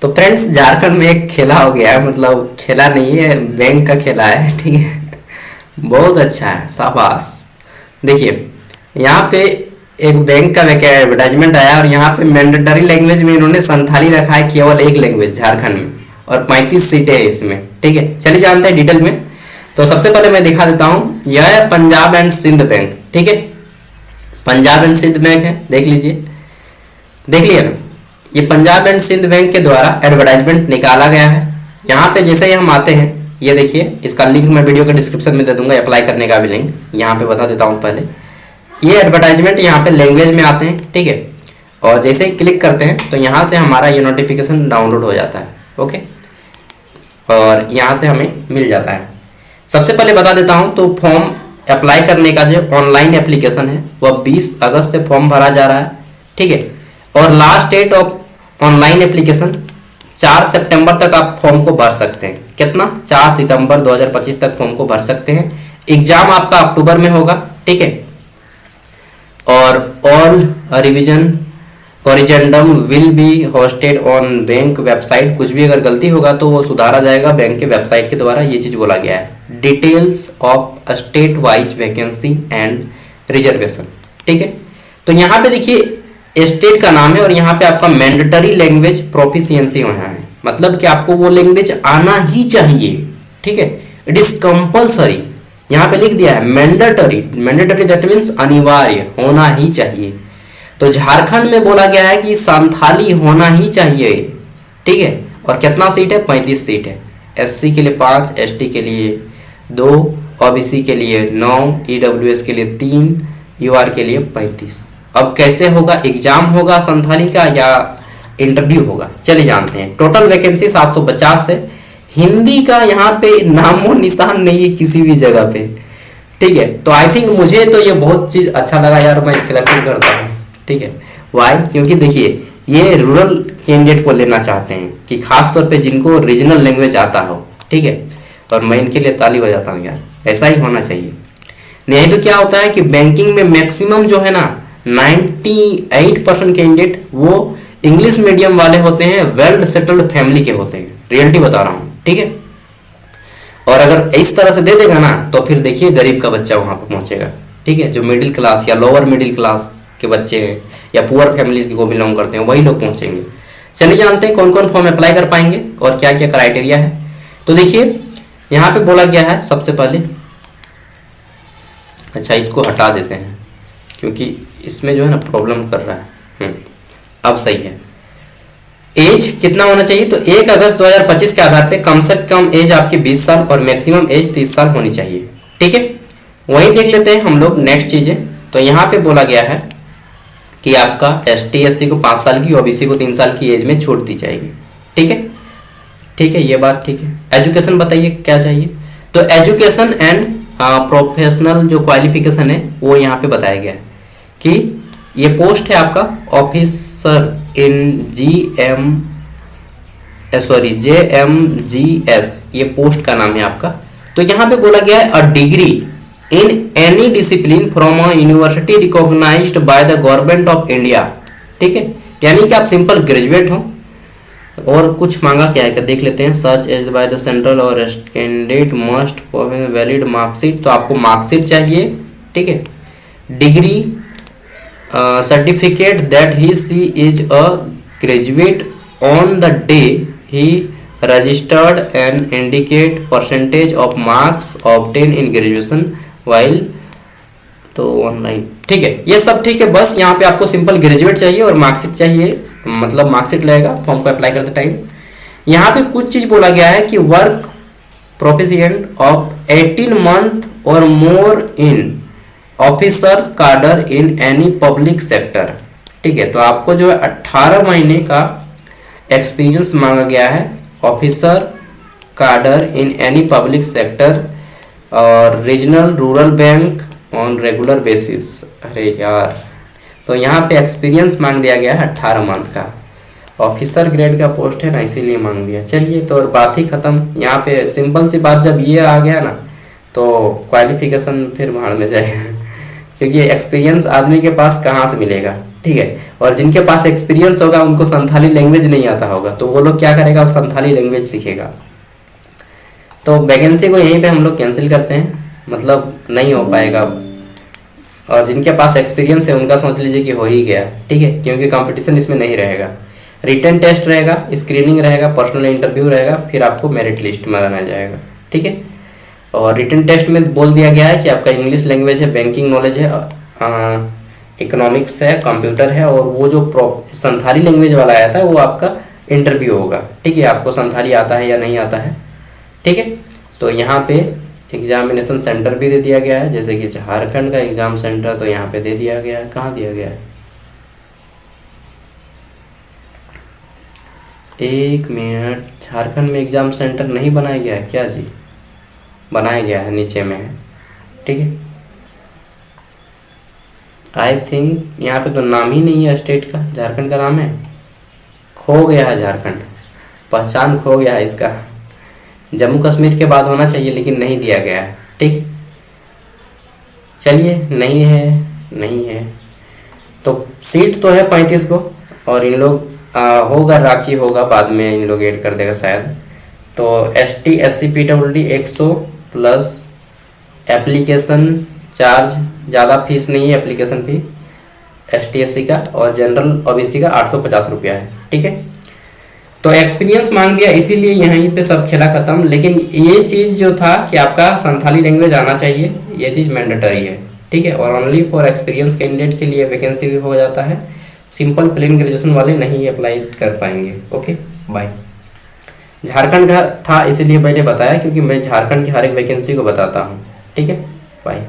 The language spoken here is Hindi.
तो फ्रेंड्स झारखंड में एक खेला हो गया है, मतलब खेला नहीं है, बैंक का खेला है, ठीक है। बहुत अच्छा है, शाबाश। देखिए यहाँ पे एक बैंक का एडवर्टाइजमेंट आया और यहाँ पे मैंडेटरी लैंग्वेज में इन्होंने संथाली रखा है, केवल एक लैंग्वेज झारखंड में, और 35 सीटें हैं इसमें, ठीक है। चलिए जानते हैं डिटेल में। तो सबसे पहले मैं दिखा देता हूँ, यह है पंजाब एंड सिंध बैंक, ठीक है। पंजाब एंड सिंध बैंक है, देख लीजिए, देख लिया ना। ये पंजाब एंड सिंध बैंक के द्वारा एडवर्टाइजमेंट निकाला गया है। यहाँ पे जैसे ही हम आते हैं, ये देखिए, इसका लिंक मैं वीडियो के डिस्क्रिप्शन में दे दूंगा, अप्लाई करने का भी लिंक यहाँ पे बता देता हूँ पहले। ये एडवर्टाइजमेंट यहाँ पे लैंग्वेज में आते हैं, ठीक है। और जैसे ही क्लिक करते हैं तो यहाँ से हमारा ये नोटिफिकेशन डाउनलोड हो जाता है, ओके, और यहाँ से हमें मिल जाता है। सबसे पहले बता देता हूँ, तो फॉर्म अप्लाई करने का जो ऑनलाइन एप्लीकेशन है वह 20 अगस्त से फॉर्म भरा जा रहा है, ठीक है। और last date of online application 4 सितंबर तक आप फॉर्म को भर सकते हैं। कितना? 4 सितंबर 2025 तक फॉर्म को भर सकते हैं। एग्जाम आपका अक्टूबर में होगा, ठीक है। और all revision corrigendum will be hosted on bank website. कुछ भी अगर गलती होगा तो वो सुधारा जाएगा बैंक के वेबसाइट के द्वारा, ये चीज बोला गया है। Details of state wise vacancy and reservation, ठीक है। तो यहाँ पे देखिए स्टेट का नाम है और यहाँ पे आपका मैंडेटरी लैंग्वेज प्रोफिशिएंसी होना है, मतलब कि आपको वो लैंग्वेज आना ही चाहिए, ठीक है। इट इज कंपल्सरी, यहाँ पे लिख दिया है मैंडेटरी। मैंडेटरी दैट मीन्स अनिवार्य, होना ही चाहिए। तो झारखंड में बोला गया है कि संथाली होना ही चाहिए, ठीक है। और कितना सीट है? 35 सीट है। एससी के लिए 5, एसटी के लिए 2, ओबीसी के लिए 9, ईडब्ल्यूएस के लिए 3, यूआर के लिए 35। अब कैसे होगा? एग्जाम होगा संथाली का या इंटरव्यू होगा? चलिए जानते हैं। टोटल वैकेंसी 750 है। हिंदी का यहाँ पे नामो निशान नहीं है किसी भी जगह पे, ठीक है। तो आई थिंक मुझे तो ये बहुत चीज अच्छा लगा यार, मैं क्लैपिंग करता हूँ, ठीक है। वाई? क्योंकि देखिए ये रूरल कैंडिडेट को लेना चाहते हैं कि खास तौर पे जिनको रीजनल लैंग्वेज आता हो, ठीक है। और मैं इनके लिए ताली बजाता हूँ यार, ऐसा ही होना चाहिए। नहीं तो क्या होता है कि बैंकिंग में मैक्सिमम जो है ना 98% कैंडिडेट वो इंग्लिश मीडियम वाले होते हैं, वेल सेटल्ड फैमिली के होते हैं, रियलिटी बता रहा हूँ, ठीक है। और अगर इस तरह से दे देगा ना तो फिर देखिए गरीब का बच्चा वहां पर पहुंचेगा, ठीक है। जो मिडिल क्लास या लोअर मिडिल क्लास के बच्चे हैं या पुअर फैमिलीज को बिलोंग करते हैं वही लोग पहुंचेंगे। चलिए जानते हैं कौन कौन फॉर्म अप्लाई कर पाएंगे और क्या क्या क्राइटेरिया है। तो देखिए यहाँ पे बोला गया है सबसे पहले, अच्छा इसको हटा देते हैं क्योंकि इसमें जो है ना प्रॉब्लम कर रहा है। अब सही है। एज कितना होना चाहिए? तो 1 अगस्त 2025 के आधार पे कम से कम एज आपकी 20 साल और मैक्सिमम एज 30 साल होनी चाहिए, ठीक है। वहीं देख लेते हैं हम लोग नेक्स्ट चीजें। तो यहाँ पे बोला गया है कि आपका एसटी एससी को 5 साल की, ओबीसी को 3 साल की एज में छूट दी जाएगी, ठीक है। ठीक है, ये बात ठीक है। एजुकेशन बताइए क्या चाहिए? तो एजुकेशन एंड प्रोफेशनल जो क्वालिफिकेशन है वो यहाँ पे बताया गया है कि ये पोस्ट है आपका ऑफिसर इन JMGS, ये पोस्ट का नाम है आपका। तो यहाँ पे बोला गया है a degree in any discipline from a university recognised by the government of India, ठीक है। यानी कि आप सिंपल ग्रेजुएट हो। और कुछ मांगा क्या है देख लेते हैं। Such as by the central और कैंडिडेट मस्ट वैलिड मार्कशीट, तो आपको मार्कशीट चाहिए, ठीक है। Degree certificate that he she is a graduate on the day he registered and indicate percentage of marks obtain in graduation while, तो ऑनलाइन, ठीक है। ये सब ठीक है, बस यहाँ पे आपको सिंपल ग्रेजुएट चाहिए और मार्कशीट चाहिए, मतलब मार्कशीट लगेगा फॉर्म को अप्लाई करते टाइम। यहाँ पे कुछ चीज बोला गया है कि वर्क प्रोफिशिएंट ऑफ 18 मंथ और मोर इन ऑफिसर कार्डर इन एनी पब्लिक सेक्टर, ठीक है। तो आपको जो है 18 महीने का एक्सपीरियंस मांगा गया है ऑफिसर कार्डर इन एनी पब्लिक सेक्टर और regional rural bank on regular basis. अरे यार, तो यहाँ पे एक्सपीरियंस मांग दिया गया है 18 मंथ का, ऑफिसर ग्रेड का पोस्ट है ना इसीलिए मांग दिया। चलिए तो और बात ही खत्म। यहाँ पे सिंपल सी बात, जब ये आ गया ना तो क्वालिफिकेशन फिर भाड़ में जाएगा क्योंकि एक्सपीरियंस आदमी के पास कहाँ से मिलेगा, ठीक है। ठीक है। और जिनके पास एक्सपीरियंस होगा उनको संथाली लैंग्वेज नहीं आता होगा, तो वो लोग क्या करेगा, संथाली लैंग्वेज सीखेगा। तो वैकेंसी को यहीं पे हम लोग कैंसिल करते हैं, मतलब नहीं हो पाएगा। और जिनके पास एक्सपीरियंस है उनका सोच लीजिए कि हो ही गया, ठीक है, क्योंकि कंपटीशन इसमें नहीं रहेगा। रिटन टेस्ट रहेगा, स्क्रीनिंग रहेगा, पर्सनल इंटरव्यू रहेगा, फिर आपको मेरिट लिस्ट में लाना जाएगा, ठीक है। और रिटन टेस्ट में बोल दिया गया है कि आपका इंग्लिश लैंग्वेज है, बैंकिंग नॉलेज है, इकोनॉमिक्स है, कंप्यूटर है, और वो जो संथाली लैंग्वेज वाला आया था वो आपका इंटरव्यू होगा, ठीक है। आपको संथाली आता है या नहीं आता है, ठीक है। तो यहाँ पे एग्जामिनेशन सेंटर भी दे दिया गया है, जैसे कि झारखंड का एग्जाम सेंटर तो यहाँ पे दे दिया गया है। कहाँ दिया गया है, एक मिनट, झारखंड में एग्जाम सेंटर नहीं बनाया गया है क्या जी? बनाया गया है, नीचे में है, ठीक है। आई थिंक यहाँ पे तो नाम ही नहीं है स्टेट का, झारखंड का नाम है, खो गया है झारखंड, पहचान खो गया है इसका। जम्मू कश्मीर के बाद होना चाहिए लेकिन नहीं दिया गया है, ठीक। चलिए, नहीं है, नहीं है, तो सीट तो है 35 को, और इन लोग होगा, रांची होगा, बाद में इन लोग ऐड कर देगा शायद। तो ST SC PWD 100 plus application charge, ज़्यादा फीस नहीं है एप्लीकेशन फ़ी ST SC का, और जनरल OBC का 850 रुपया है, ठीक है। तो एक्सपीरियंस मांग दिया, इसीलिए यहीं पे सब खेला खत्म। लेकिन ये चीज़ जो था कि आपका संथाली लैंग्वेज आना चाहिए, ये चीज़ मैंडेटरी है, ठीक है। और ओनली फॉर एक्सपीरियंस कैंडिडेट के लिए वैकेंसी भी हो जाता है, सिंपल प्लेन ग्रेजुएशन वाले नहीं अप्लाई कर पाएंगे। Okay, bye. झारखंड का था इसीलिए मैंने बताया, क्योंकि मैं झारखंड की हर एक वैकेंसी को बताता हूँ, ठीक है, बाय।